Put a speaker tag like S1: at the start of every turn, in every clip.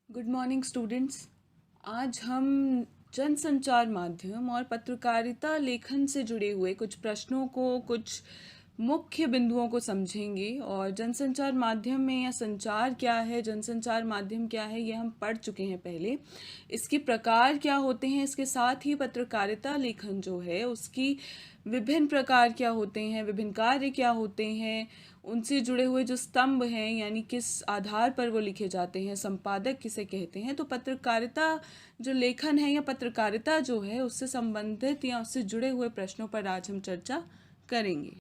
S1: Good morning students. आज हम जनसंचार माध्यम और पत्रकारिता लेखन से जुड़े हुए कुछ प्रश्नों को, कुछ मुख्य बिंदुओं को समझेंगे। और जनसंचार माध्यम में या संचार क्या है, जनसंचार माध्यम क्या है, ये हम पढ़ चुके हैं पहले। इसके प्रकार क्या होते हैं, इसके साथ ही पत्रकारिता लेखन जो है उसकी विभिन्न प्रकार क्या होते हैं, विभिन्न कार्य क्या होते हैं, उनसे जुड़े हुए जो स्तंभ हैं यानी किस आधार पर वो लिखे जाते हैं, संपादक किसे कहते हैं। तो पत्रकारिता जो लेखन है या पत्रकारिता जो है उससे संबंधित या उससे जुड़े हुए प्रश्नों पर आज हम चर्चा करेंगे।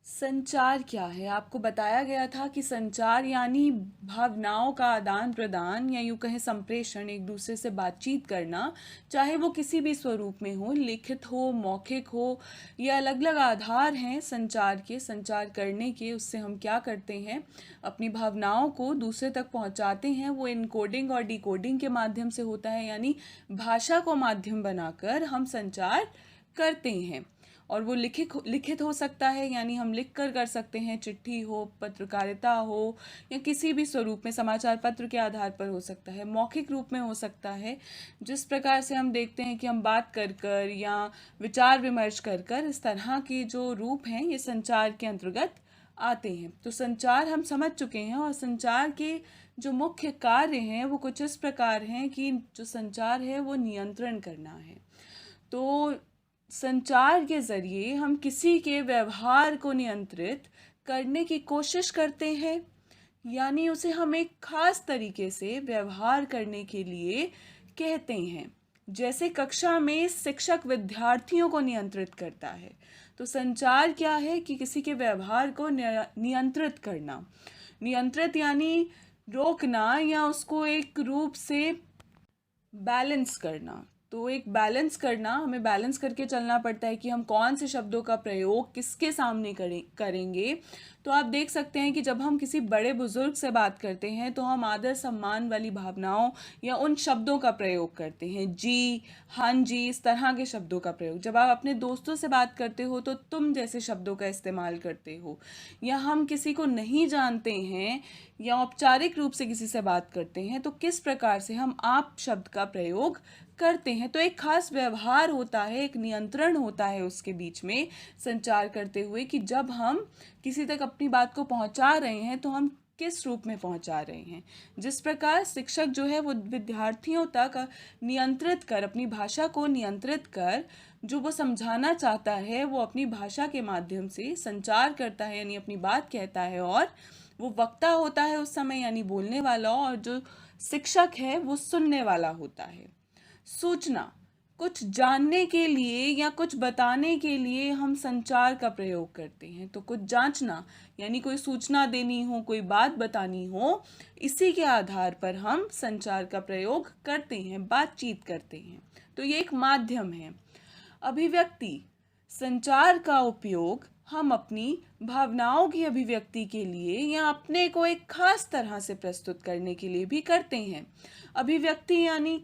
S1: संचार क्या है? आपको बताया गया था कि संचार यानी भावनाओं का आदान प्रदान या यूँ कहें संप्रेषण, एक दूसरे से बातचीत करना, चाहे वो किसी भी स्वरूप में हो, लिखित हो, मौखिक हो, या अलग अलग आधार हैं संचार के, संचार करने के। उससे हम क्या करते हैं, अपनी भावनाओं को दूसरे तक पहुंचाते हैं। वो इनकोडिंग और डिकोडिंग के माध्यम से होता है, यानी भाषा को माध्यम बनाकर हम संचार करते हैं। और वो लिखित हो सकता है, यानी हम लिख कर सकते हैं, चिट्ठी हो, पत्रकारिता हो, या किसी भी स्वरूप में समाचार पत्र के आधार पर हो सकता है। मौखिक रूप में हो सकता है, जिस प्रकार से हम देखते हैं कि हम बात कर या विचार विमर्श कर इस तरह के जो रूप हैं ये संचार के अंतर्गत आते हैं। तो संचार हम समझ चुके हैं, और संचार के जो मुख्य कार्य हैं वो कुछ इस प्रकार हैं कि जो संचार है वो नियंत्रण करना है। तो संचार के ज़रिए हम किसी के व्यवहार को नियंत्रित करने की कोशिश करते हैं, यानी उसे हम एक खास तरीके से व्यवहार करने के लिए कहते हैं। जैसे कक्षा में शिक्षक विद्यार्थियों को नियंत्रित करता है, तो संचार क्या है कि किसी के व्यवहार को नियंत्रित करना। नियंत्रित यानी रोकना या उसको एक रूप से बैलेंस करना। तो एक बैलेंस करना, हमें बैलेंस करके चलना पड़ता है कि हम कौन से शब्दों का प्रयोग किसके सामने करेंगे। तो आप देख सकते हैं कि जब हम किसी बड़े बुजुर्ग से बात करते हैं तो हम आदर सम्मान वाली भावनाओं या उन शब्दों का प्रयोग करते हैं, जी, हाँ जी, इस तरह के शब्दों का प्रयोग। जब आप अपने दोस्तों से बात करते हो तो तुम जैसे शब्दों का इस्तेमाल करते हो। या हम किसी को नहीं जानते हैं या औपचारिक रूप से किसी से बात करते हैं तो किस प्रकार से हम आप शब्द का प्रयोग करते हैं। तो एक खास व्यवहार होता है, एक नियंत्रण होता है उसके बीच में संचार करते हुए, कि जब हम किसी तक अपनी बात को पहुंचा रहे हैं तो हम किस रूप में पहुंचा रहे हैं। जिस प्रकार शिक्षक जो है वो विद्यार्थियों तक नियंत्रित कर, अपनी भाषा को नियंत्रित कर जो वो समझाना चाहता है वो अपनी भाषा के माध्यम से संचार करता है, यानी अपनी बात कहता है। और वो वक्ता होता है उस समय, यानी बोलने वाला, और जो शिक्षक है वो सुनने वाला होता है। सूचना, कुछ जानने के लिए या कुछ बताने के लिए हम संचार का प्रयोग करते हैं। तो कुछ जांचना यानी कोई सूचना देनी हो, कोई बात बतानी हो, इसी के आधार पर हम संचार का प्रयोग करते हैं, बातचीत करते हैं। तो ये एक माध्यम है। अभिव्यक्ति, संचार का उपयोग हम अपनी भावनाओं की अभिव्यक्ति के लिए या अपने को एक खास तरह से प्रस्तुत करने के लिए भी करते हैं। अभिव्यक्ति यानी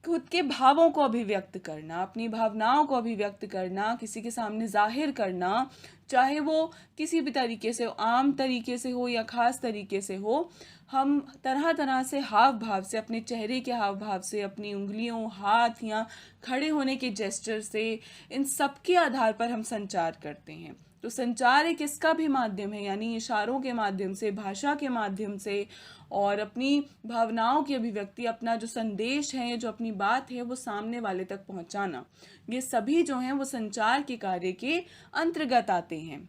S1: खुद के भावों को अभिव्यक्त करना, अपनी भावनाओं को अभिव्यक्त करना, किसी के सामने जाहिर करना, चाहे वो किसी भी तरीके से, आम तरीके से हो या खास तरीके से हो। हम तरह तरह से हाव भाव से, अपने चेहरे के हाव भाव से, अपनी उंगलियों, हाथ या खड़े होने के जेस्चर से, इन सब के आधार पर हम संचार करते हैं। तो संचार एक इसका भी माध्यम है, यानी इशारों के माध्यम से, भाषा के माध्यम से, और अपनी भावनाओं की अभिव्यक्ति, अपना जो संदेश है, जो अपनी बात है वो सामने वाले तक पहुंचाना, ये सभी जो हैं वो संचार के कार्य के अंतर्गत आते हैं।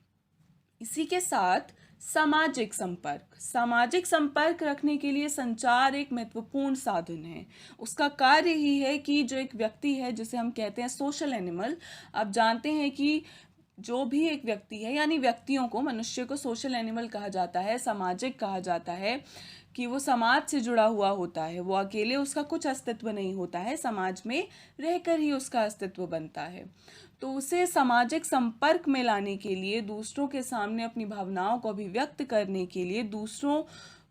S1: इसी के साथ सामाजिक संपर्क, सामाजिक संपर्क रखने के लिए संचार एक महत्वपूर्ण साधन है। उसका कार्य ही है कि जो एक व्यक्ति है, जिसे हम कहते हैं सोशल एनिमल, आप जानते हैं कि जो भी एक व्यक्ति है, यानी व्यक्तियों को, मनुष्य को सोशल एनिमल कहा जाता है, सामाजिक कहा जाता है, कि वो समाज से जुड़ा हुआ होता है। वो अकेले उसका कुछ अस्तित्व नहीं होता है, समाज में रहकर ही उसका अस्तित्व बनता है। तो उसे सामाजिक संपर्क में लाने के लिए, दूसरों के सामने अपनी भावनाओं को अभिव्यक्त करने के लिए, दूसरों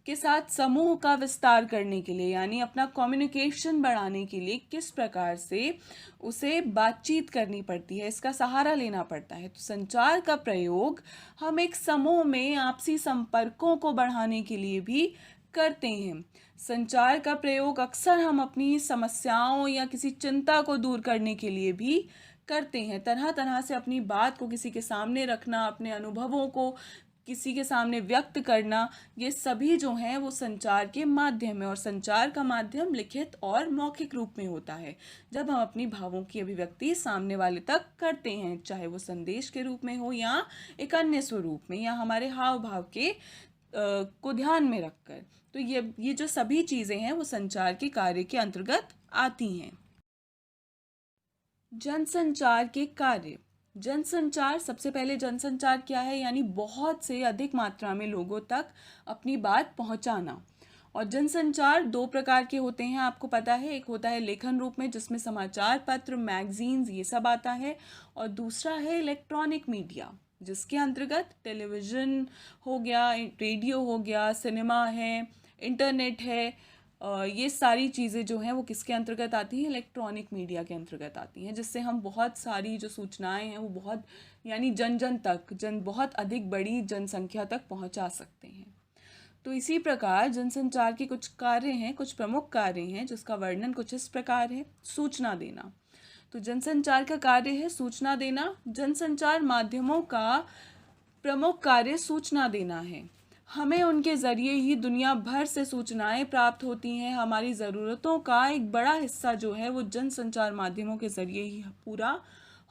S1: के साथ समूह का विस्तार करने के लिए, यानी अपना कम्युनिकेशन बढ़ाने के लिए किस प्रकार से उसे बातचीत करनी पड़ती है, इसका सहारा लेना पड़ता है। तो संचार का प्रयोग हम एक समूह में आपसी संपर्कों को बढ़ाने के लिए भी करते हैं। संचार का प्रयोग अक्सर हम अपनी समस्याओं या किसी चिंता को दूर करने के लिए भी करते हैं। तरह तरह से अपनी बात को किसी के सामने रखना, अपने अनुभवों को किसी के सामने व्यक्त करना, ये सभी जो हैं वो संचार के माध्यम है। और संचार का माध्यम लिखित और मौखिक रूप में होता है, जब हम अपनी भावों की अभिव्यक्ति सामने वाले तक करते हैं, चाहे वो संदेश के रूप में हो या एक अन्य स्वरूप में, या हमारे हाव भाव के को ध्यान में रखकर। तो ये जो सभी चीज़ें हैं वो संचार के कार्य के अंतर्गत आती हैं। जनसंचार के कार्य। जनसंचार, सबसे पहले जनसंचार क्या है, यानी बहुत से अधिक मात्रा में लोगों तक अपनी बात पहुंचाना। और जनसंचार दो प्रकार के होते हैं, आपको पता है। एक होता है लेखन रूप में, जिसमें समाचार पत्र, मैगजीन्स, ये सब आता है। और दूसरा है इलेक्ट्रॉनिक मीडिया, जिसके अंतर्गत टेलीविज़न हो गया, रेडियो हो गया, सिनेमा है, इंटरनेट है। ये सारी चीज़ें जो हैं वो किसके अंतर्गत आती हैं, इलेक्ट्रॉनिक मीडिया के अंतर्गत आती हैं, जिससे हम बहुत सारी जो सूचनाएं हैं वो बहुत, यानी जन जन तक, बहुत अधिक बड़ी जनसंख्या तक पहुंचा सकते हैं। तो इसी प्रकार जनसंचार के कुछ कार्य हैं, कुछ प्रमुख कार्य हैं, जिसका वर्णन कुछ इस प्रकार है। सूचना देना। तो जनसंचार का कार्य है सूचना देना। जनसंचार माध्यमों का प्रमुख कार्य सूचना देना है। हमें उनके ज़रिए ही दुनिया भर से सूचनाएं प्राप्त होती हैं। हमारी ज़रूरतों का एक बड़ा हिस्सा जो है वो जनसंचार माध्यमों के ज़रिए ही पूरा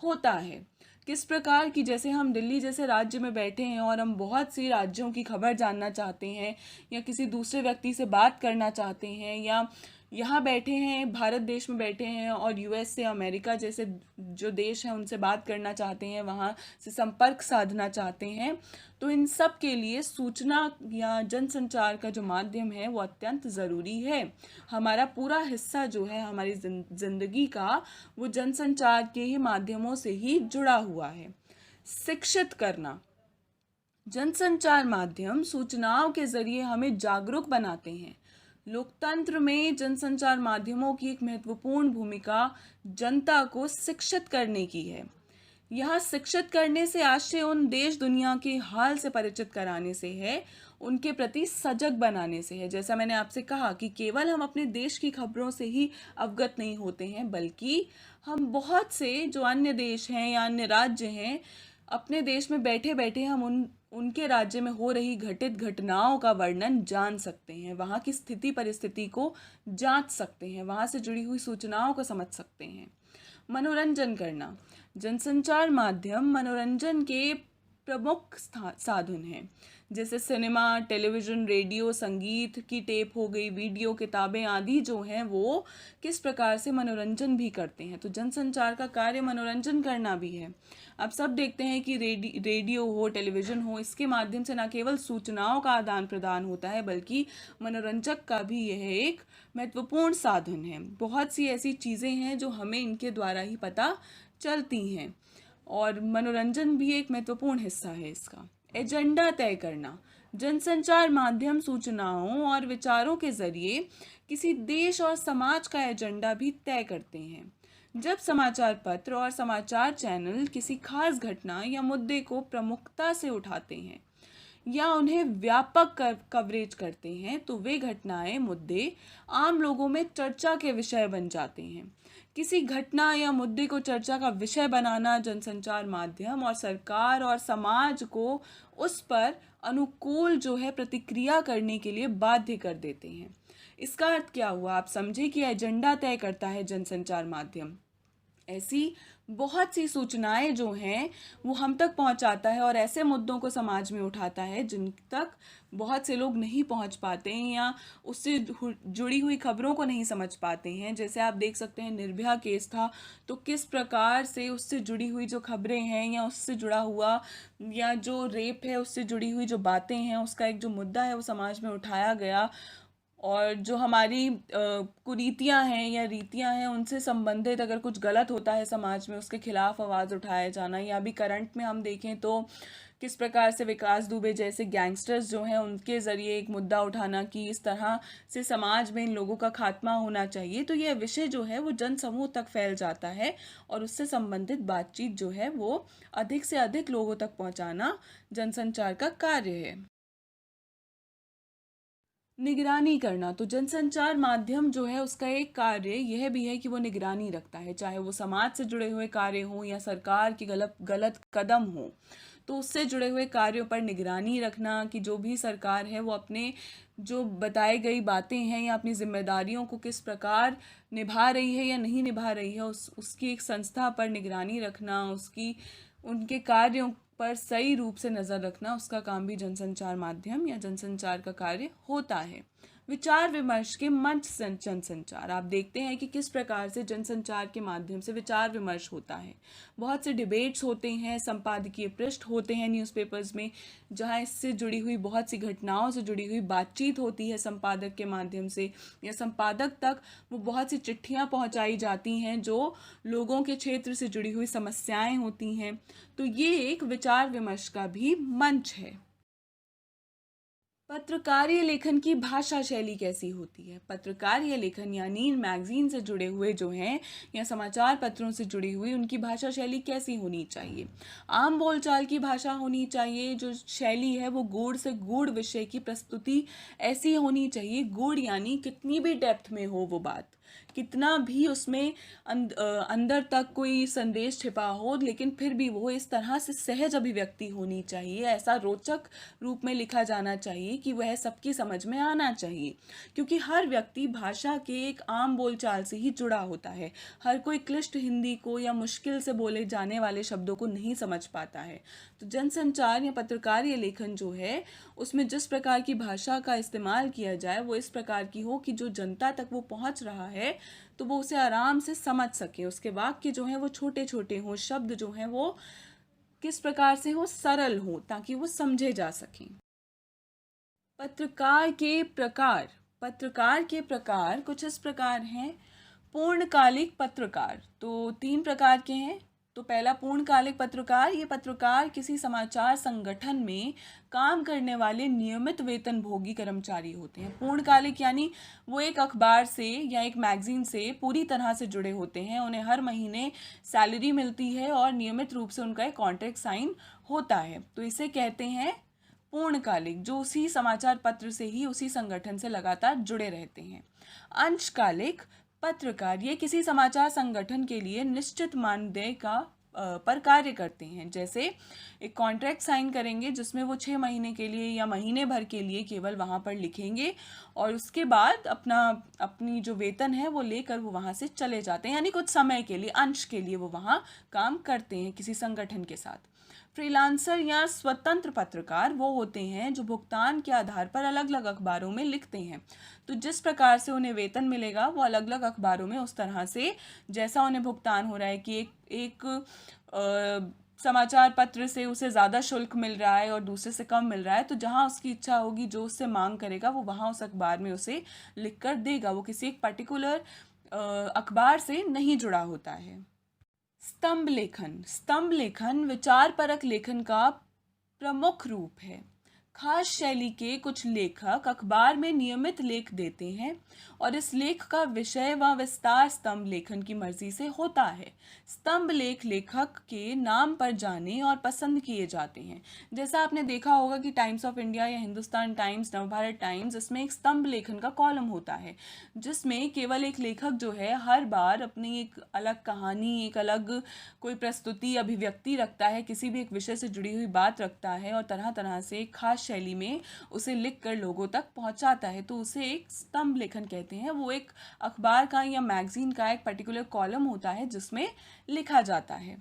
S1: होता है। किस प्रकार की, जैसे हम दिल्ली जैसे राज्य में बैठे हैं और हम बहुत सी राज्यों की खबर जानना चाहते हैं, या किसी दूसरे व्यक्ति से बात करना चाहते हैं, या यहाँ बैठे हैं, भारत देश में बैठे हैं और यूएस से, अमेरिका जैसे जो देश हैं उनसे बात करना चाहते हैं, वहाँ से संपर्क साधना चाहते हैं, तो इन सब के लिए सूचना या जनसंचार का जो माध्यम है वो अत्यंत ज़रूरी है। हमारा पूरा हिस्सा जो है हमारी ज़िंदगी का, वो जनसंचार के ही माध्यमों से ही जुड़ा हुआ है। शिक्षित करना। जनसंचार माध्यम सूचनाओं के ज़रिए हमें जागरूक बनाते हैं। लोकतंत्र में जनसंचार माध्यमों की एक महत्वपूर्ण भूमिका जनता को शिक्षित करने की है। यहाँ शिक्षित करने से आशय उन देश दुनिया के हाल से परिचित कराने से है, उनके प्रति सजग बनाने से है। जैसा मैंने आपसे कहा कि केवल हम अपने देश की खबरों से ही अवगत नहीं होते हैं, बल्कि हम बहुत से जो अन्य देश हैं या अन्य राज्य हैं, अपने देश में बैठे बैठे हम उनके राज्य में हो रही घटित घटनाओं का वर्णन जान सकते हैं, वहाँ की स्थिति परिस्थिति को जांच सकते हैं, वहाँ से जुड़ी हुई सूचनाओं को समझ सकते हैं। मनोरंजन करना। जनसंचार माध्यम मनोरंजन के प्रमुख साधन हैं, जैसे सिनेमा, टेलीविज़न, रेडियो, संगीत की टेप हो गई, वीडियो, किताबें आदि जो हैं वो किस प्रकार से मनोरंजन भी करते हैं। तो जनसंचार का कार्य मनोरंजन करना भी है। आप सब देखते हैं कि रेडियो हो, टेलीविज़न हो, इसके माध्यम से न केवल सूचनाओं का आदान प्रदान होता है, बल्कि मनोरंजक का भी यह एक महत्वपूर्ण साधन है। बहुत सी ऐसी चीज़ें हैं जो हमें इनके द्वारा ही पता चलती हैं, और मनोरंजन भी एक महत्वपूर्ण हिस्सा है इसका। एजेंडा तय करना। जनसंचार माध्यम सूचनाओं और विचारों के जरिए किसी देश और समाज का एजेंडा भी तय करते हैं। जब समाचार पत्र और समाचार चैनल किसी खास घटना या मुद्दे को प्रमुखता से उठाते हैं या उन्हें व्यापक कवरेज करते हैं, तो वे घटनाएं, मुद्दे आम लोगों में चर्चा के विषय बन जाते हैं। किसी घटना या मुद्दे को चर्चा का विषय बनाना जनसंचार माध्यम और सरकार और समाज को उस पर अनुकूल जो है प्रतिक्रिया करने के लिए बाध्य कर देते हैं। इसका अर्थ क्या हुआ, आप समझे कि एजेंडा तय करता है जनसंचार माध्यम। ऐसी बहुत सी सूचनाएं जो हैं वो हम तक पहुंचाता है और ऐसे मुद्दों को समाज में उठाता है जिन तक बहुत से लोग नहीं पहुंच पाते हैं या उससे जुड़ी हुई खबरों को नहीं समझ पाते हैं। जैसे आप देख सकते हैं निर्भया केस था, तो किस प्रकार से उससे जुड़ी हुई जो खबरें हैं या उससे जुड़ा हुआ, या जो रेप है उससे जुड़ी हुई जो बातें हैं, उसका एक जो मुद्दा है वो समाज में उठाया गया। और जो हमारी कुरीतियाँ हैं या रीतियाँ हैं, उनसे संबंधित अगर कुछ गलत होता है समाज में, उसके खिलाफ आवाज़ उठाया जाना। या अभी करंट में हम देखें तो किस प्रकार से विकास दुबे जैसे गैंगस्टर्स जो हैं उनके ज़रिए एक मुद्दा उठाना कि इस तरह से समाज में इन लोगों का खात्मा होना चाहिए। तो यह विषय जो है वो जन समूह तक फैल जाता है और उससे संबंधित बातचीत जो है वो अधिक से अधिक लोगों तक पहुंचाना जनसंचार का कार्य है। निगरानी करना, तो जनसंचार माध्यम जो है उसका एक कार्य यह भी है कि वो निगरानी रखता है, चाहे वो समाज से जुड़े हुए कार्य हों या सरकार की गलत गलत कदम हो, तो उससे जुड़े हुए कार्यों पर निगरानी रखना कि जो भी सरकार है वो अपने जो बताई गई बातें हैं या अपनी जिम्मेदारियों को किस प्रकार निभा रही है या नहीं निभा रही है, उसकी एक संस्था पर निगरानी रखना, उसकी उनके कार्यों पर सही रूप से नज़र रखना, उसका काम भी जनसंचार माध्यम या जनसंचार का कार्य होता है। विचार विमर्श के मंच जनसंचार, आप देखते हैं कि किस प्रकार से जनसंचार के माध्यम से विचार विमर्श होता है। बहुत से डिबेट्स होते हैं, संपादकीय पृष्ठ होते हैं न्यूज़पेपर्स में, जहां इससे जुड़ी हुई बहुत सी घटनाओं से जुड़ी हुई बातचीत होती है संपादक के माध्यम से, या संपादक तक वो बहुत सी चिट्ठियां पहुंचाई जाती हैं जो लोगों के क्षेत्र से जुड़ी हुई समस्याएं होती हैं। तो ये एक विचार विमर्श का भी मंच है। पत्रकारीय लेखन की भाषा शैली कैसी होती है? पत्रकारीय लेखन यानी मैगजीन से जुड़े हुए जो हैं या समाचार पत्रों से जुड़ी हुई उनकी भाषा शैली कैसी होनी चाहिए? आम बोलचाल की भाषा होनी चाहिए। जो शैली है वो गूढ़ से गूढ़ विषय की प्रस्तुति ऐसी होनी चाहिए। गूढ़ यानी कितनी भी डेप्थ में हो वो बात, कितना भी उसमें अंदर तक कोई संदेश छिपा हो, लेकिन फिर भी वो इस तरह से सहज अभिव्यक्ति होनी चाहिए, ऐसा रोचक रूप में लिखा जाना चाहिए कि वह सबकी समझ में आना चाहिए। क्योंकि हर व्यक्ति भाषा के एक आम बोलचाल से ही जुड़ा होता है। हर कोई क्लिष्ट हिंदी को या मुश्किल से बोले जाने वाले शब्दों को नहीं समझ पाता है। तो जनसंचार या पत्रकारीय लेखन जो है उसमें जिस प्रकार की भाषा का इस्तेमाल किया जाए वो इस प्रकार की हो कि जो जनता तक वो पहुंच रहा है तो वो उसे आराम से समझ सके। उसके वाक्य जो हैं वो छोटे छोटे हों, शब्द जो हैं वो किस प्रकार से हो, सरल हो, ताकि वो समझे जा सकें। पत्रकार के प्रकार, पत्रकार के प्रकार कुछ इस प्रकार हैं। पूर्णकालिक पत्रकार, तो 3 प्रकार के हैं। तो पहला पूर्णकालिक पत्रकार, ये पत्रकार किसी समाचार संगठन में काम करने वाले नियमित वेतनभोगी कर्मचारी होते हैं। पूर्णकालिक यानी वो एक अखबार से या एक मैगजीन से पूरी तरह से जुड़े होते हैं, उन्हें हर महीने सैलरी मिलती है और नियमित रूप से उनका एक कॉन्ट्रैक्ट साइन होता है। तो इसे कहते हैं पूर्णकालिक, जो उसी समाचार पत्र से ही उसी संगठन से लगातार जुड़े रहते हैं। अंशकालिक पत्रकार, ये किसी समाचार संगठन के लिए निश्चित मानदेय का पर कार्य करते हैं। जैसे एक कॉन्ट्रैक्ट साइन करेंगे जिसमें वो 6 महीने के लिए या महीने भर के लिए केवल वहाँ पर लिखेंगे और उसके बाद अपनी जो वेतन है वो लेकर वो वहाँ से चले जाते हैं, यानी कुछ समय के लिए, अंश के लिए वो वहाँ काम करते हैं किसी संगठन के साथ। फ्रीलांसर या स्वतंत्र पत्रकार वो होते हैं जो भुगतान के आधार पर अलग अलग अखबारों में लिखते हैं। तो जिस प्रकार से उन्हें वेतन मिलेगा वो अलग अलग अखबारों में उस तरह से जैसा उन्हें भुगतान हो रहा है कि एक समाचार पत्र से उसे ज़्यादा शुल्क मिल रहा है और दूसरे से कम मिल रहा है, तो जहाँ उसकी इच्छा होगी, जो उससे मांग करेगा, वो वहाँ उस अखबार में उसे लिख कर देगा। वो किसी एक पर्टिकुलर अखबार से नहीं जुड़ा होता है। स्तंभ लेखन, स्तंभ लेखन विचारपरक लेखन का प्रमुख रूप है। खास शैली के कुछ लेखक अखबार में नियमित लेख देते हैं और इस लेख का विषय व विस्तार स्तंभ लेखन की मर्जी से होता है। स्तंभ लेख लेखक के नाम पर जाने और पसंद किए जाते हैं। जैसा आपने देखा होगा कि टाइम्स ऑफ इंडिया या हिंदुस्तान टाइम्स, नवभारत टाइम्स, इसमें एक स्तंभ लेखन का कॉलम होता है जिसमें केवल एक लेखक जो है हर बार अपनी एक अलग कहानी, एक अलग कोई प्रस्तुति, अभिव्यक्ति रखता है, किसी भी एक विषय से जुड़ी हुई बात रखता है और तरह तरह से खास शैली में उसे लिखकर लोगों तक पहुंचाता है। तो उसे एक स्तंभ लेखन कहते हैं। वो एक अखबार का या मैगजीन का एक पर्टिकुलर कॉलम होता है जिसमें लिखा जाता है।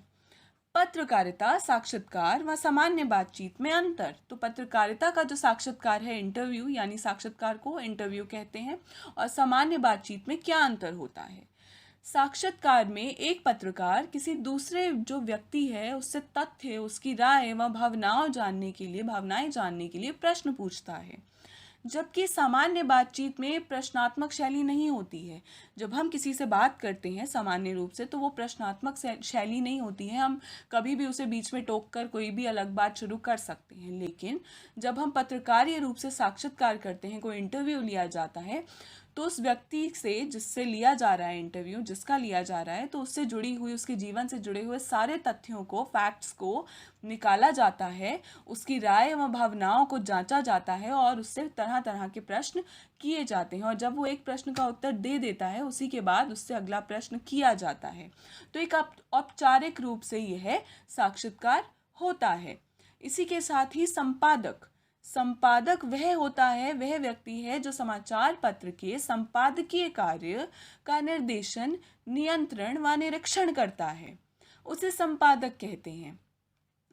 S1: पत्रकारिता, साक्षात्कार व सामान्य बातचीत में अंतर। तो पत्रकारिता का जो साक्षात्कार है, इंटरव्यू, यानी साक्षात्कार को इंटरव्यू कहते हैं, और सामान्य बातचीत में क्या अंतर होता है? साक्षात्कार में एक पत्रकार किसी दूसरे जो व्यक्ति है उससे तथ्य, उसकी राय व भावनाएं जानने के लिए प्रश्न पूछता है, जबकि सामान्य बातचीत में प्रश्नात्मक शैली नहीं होती है। जब हम किसी से बात करते हैं सामान्य रूप से तो वो प्रश्नात्मक शैली नहीं होती है, हम कभी भी उसे बीच में टोक कर कोई भी अलग बात शुरू कर सकते हैं। लेकिन जब हम पत्रकारीय रूप से साक्षात्कार करते हैं, कोई इंटरव्यू लिया जाता है, तो उस व्यक्ति से जिससे लिया जा रहा है इंटरव्यू, जिसका लिया जा रहा है, तो उससे जुड़ी हुई, उसके जीवन से जुड़े हुए सारे तथ्यों को, फैक्ट्स को निकाला जाता है, उसकी राय व भावनाओं को जांचा जाता है और उससे तरह तरह के प्रश्न किए जाते हैं। और जब वो एक प्रश्न का उत्तर दे देता है, उसी के बाद उससे अगला प्रश्न किया जाता है। तो एक औपचारिक रूप से यह साक्षात्कार होता है। इसी के साथ ही संपादक, संपादक वह होता है, वह व्यक्ति है जो समाचार पत्र के संपादकीय कार्य का निर्देशन, नियंत्रण व निरीक्षण करता है, उसे संपादक कहते हैं।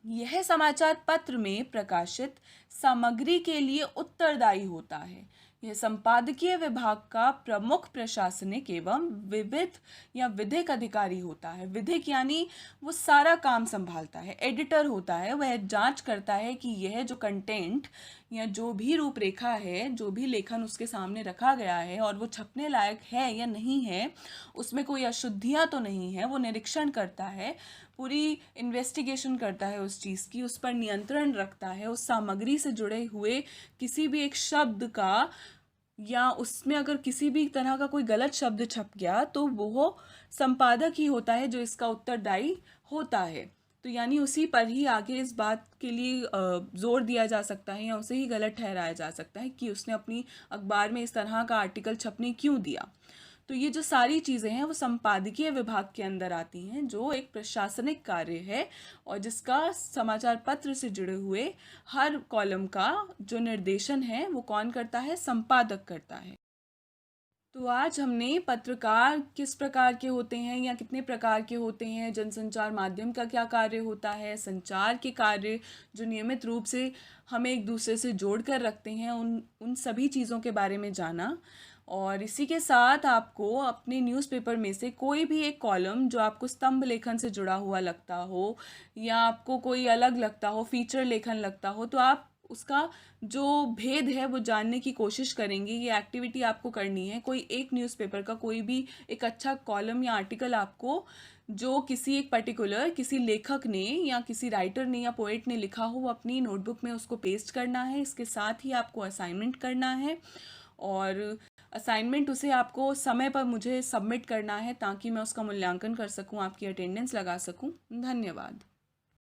S1: यह समाचार पत्र में प्रकाशित सामग्री के लिए उत्तरदायी होता है। यह संपादकीय विभाग का प्रमुख प्रशासनिक एवं विविध या विधिक अधिकारी होता है। विधिक यानी वो सारा काम संभालता है। एडिटर होता है, वह जांच करता है कि यह जो कंटेंट या जो भी रूपरेखा है, जो भी लेखन उसके सामने रखा गया है और वो छपने लायक है या नहीं है, उसमें कोई अशुद्धियाँ तो नहीं है, वो निरीक्षण करता है, पूरी इन्वेस्टिगेशन करता है उस चीज़ की, उस पर नियंत्रण रखता है, उस सामग्री से जुड़े हुए किसी भी एक शब्द का या उसमें अगर किसी भी तरह का कोई गलत शब्द छप गया तो वो संपादक ही होता है जो इसका उत्तरदायी होता है। तो यानी उसी पर ही आगे इस बात के लिए जोर दिया जा सकता है या उसे ही गलत ठहराया जा सकता है कि उसने अपनी अखबार में इस तरह का आर्टिकल छपने क्यों दिया। तो ये जो सारी चीज़ें हैं वो संपादकीय विभाग के अंदर आती हैं, जो एक प्रशासनिक कार्य है और जिसका समाचार पत्र से जुड़े हुए हर कॉलम का जो निर्देशन है वो कौन करता है, संपादक करता है। तो आज हमने पत्रकार किस प्रकार के होते हैं या कितने प्रकार के होते हैं, जनसंचार माध्यम का क्या कार्य होता है, संचार के कार्य जो नियमित रूप से हमें एक दूसरे से जोड़ कर रखते हैं, उन उन सभी चीज़ों के बारे में जाना। और इसी के साथ आपको अपने न्यूज़पेपर में से कोई भी एक कॉलम जो आपको स्तंभ लेखन से जुड़ा हुआ लगता हो या आपको कोई अलग लगता हो, फीचर लेखन लगता हो, तो आप उसका जो भेद है वो जानने की कोशिश करेंगे। ये एक्टिविटी आपको करनी है। कोई एक न्यूज़पेपर का कोई भी एक अच्छा कॉलम या आर्टिकल आपको जो किसी एक पर्टिकुलर किसी लेखक ने या किसी राइटर ने या पोएट ने लिखा हो, वो अपनी नोटबुक में उसको पेस्ट करना है। इसके साथ ही आपको असाइनमेंट करना है और असाइनमेंट उसे आपको समय पर मुझे सबमिट करना है ताकि मैं उसका मूल्यांकन कर सकूं, आपकी अटेंडेंस लगा सकूं। धन्यवाद।